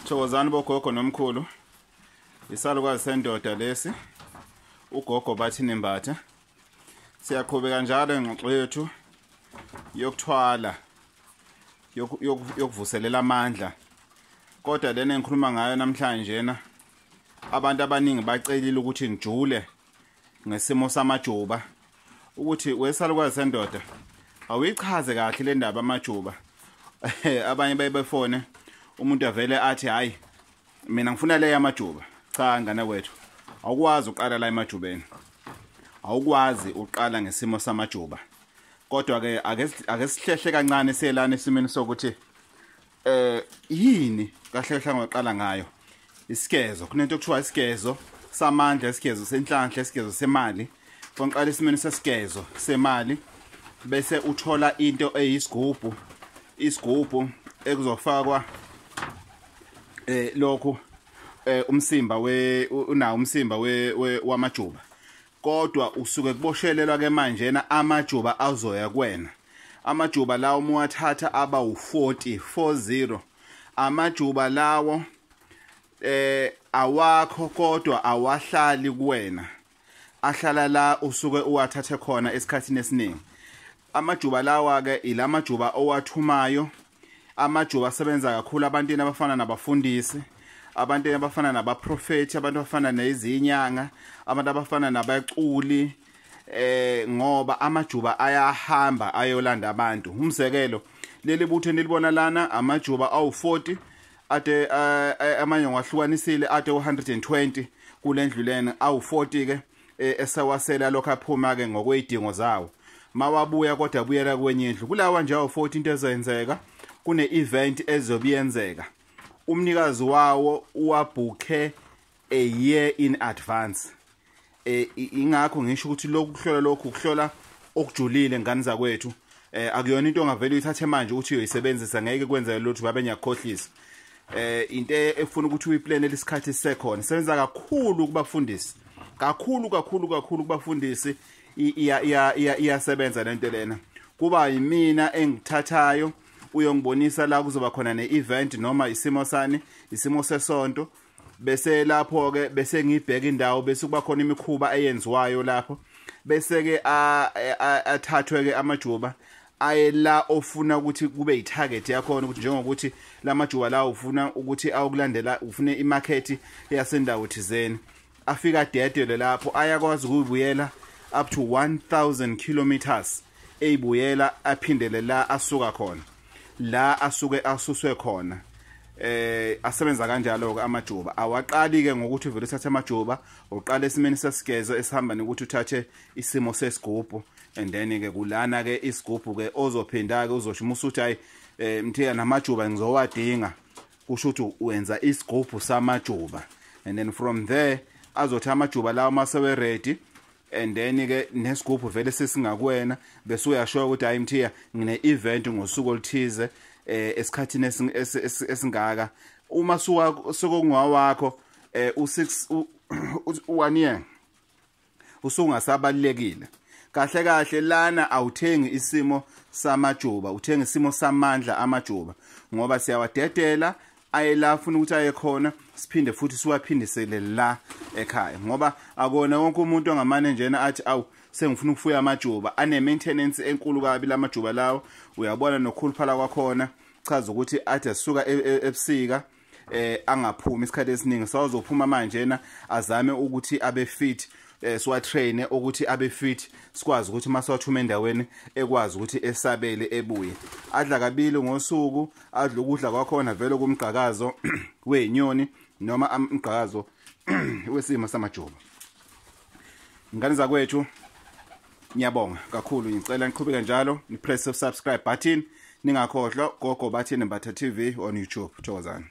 Thokozani bogogo nomkhulu. Isalukazi sendoda lesi. Ugogo bathi nembatha. Siyaqhubeka njalo ingxoxo yethu yokuthwala yokuvuselela amandla. Kodwa lena engikhuluma ngayo namhlanje abantu abaningi bacelile ukuthi ngijule ngesimo samajuba ukuthi wesalukazi sendoda awuyichaze kahle le ndaba amajuba. Abanye bayebefone umuntu avele athi hayi mina ngifuna le yamajuba. Cha ngane wethu awukwazi uqala la emajubeni, awukwazi uqala ngesimo samajuba. Kodwa ke ake sihlehle kancane selana esimeni sokuthi yini kahle kahle ngoqala ngayo isikezo. Kunento okuthiwa isigezo samandla, isigezo senhlanhla, isigezo semali. Fonqala esimeni sesigezo semali bese uthola into eyisigubhu, isigubhu ekuzofakwa lokho umsimba unawo umsimba wamajuba. Kodwa usuke kuboshelelwa ke manje amajuba azoya kuwena. Amajuba lawo muwathatha aba u40 amajuba lawo awakho kodwa awahlali kuwena, ahlala la usuke uwathathe khona esikhathini esiningi. Amajuba lawa ke ilamajuba owathumayo. Amajuba asebenza kakhulu abantwini abafana nabafundisi, abantu abafana nabaprofeti, abantu abafana nezinyanga, abantu abafana nabaculi, ngoba amajuba ayahamba ayolanda abantu. Umzekelo leli butho nilibona lana amajuba awu40 ade amanye ngwahlukanisile ade 120 kulendlu lena awu40 ke esawasela lokho aphuma ke ngokwedingo zawo. Mawabuya kodwa abuyela kwenye indlu. Kulawa nje awu40 into ezenzeka, kune event ezobiyenzeka. Umnikazi wawo uwabhukhe a year in advance. Ingakho ngisho ukuthi lokhu kuhlola okujulile ngani zakwethu. Akuyona into ongavela uyithathe manje ukuthi uyisebenzisa ngeke kwenzeke lutho babe nyakhohlisa. Into efuna ukuthi uyiplanele isikhathi sisekhona. Senza kakhulu kubafundisi. Kakhulu kubafundisi iyasebenza lento lena. Kuba yimina engithathayo uyongibonisa la kuzoba khona ne-event noma isimo sani, isimo sesonto. Bese lapho ke bese ngibheka indawo bese kuba khona imikhuba eyenziwayo lapho. Bese ke athathwe ke amajuba ayela ofuna ukuthi kube itarget yakho ukuthi njengokuthi lamajuba la ufuna ukuthi awukulandela, ufune imarket yasendawo thizeni. Afika dedele lapho ayakwazi ukubuyela up to 1000 kilometers eyibuyela aphindele la asuka khona, la asuke asuswe khona. Asebenza kanjalo ke amajuba. Awaqali ke ngokuthi uvele uthathe amajuba uqala esimeni sesigezo esihamba nokuthi uthathe isimo sesigubhu, and then ke kulana ke isigubhu ke ozophinda ke uzosho musuthi hayi mthiya namajuba ngizowadinga, kusho ukuthi uyenza isigubhu samajuba. And then from there azothi amajuba lawo masewe ready, and then ke nesigubhu vele sesingakwena bese uyasho ukuthi hayi mthiya ngine event ngosuku oluthize esikhathini esingaka. Uma sokungwawakho u1 year usungasabalekile. Kahle lana awuthengi isimo samajuba, uthenga isimo samandla amajuba, ngoba siyawadedela ayela ufuna ukuthi aye khona siphinde futhi siwaphindisele la ekhaya. Ngoba akona wonke umuntu ongamane njena athi awu sengifuna ukufuya amajuba ane maintenance enkulu kabi lamajuba lawo. Uyabona nokhuluphala kwakhona chaza ukuthi athi asuka ebusika angaphumi isikhathi esiningi. Sazophuma manje azame ukuthi abe fit, siwa train ukuthi abe fit, sikwazi ukuthi masawathuma endaweni ekwazi ukuthi esabele ebuye. Adla kabili ngosuku, adla ukudla kwakhona vele kumgqakazo wenyoni noma umgqakazo wesimo samajuba. Ngane zakwethu ngiyabonga kakhulu, ngicela niqhubeke njalo ni press subscribe button, ningakhohlwa gogo bathi Nembatha TV on YouTube. Thokozani.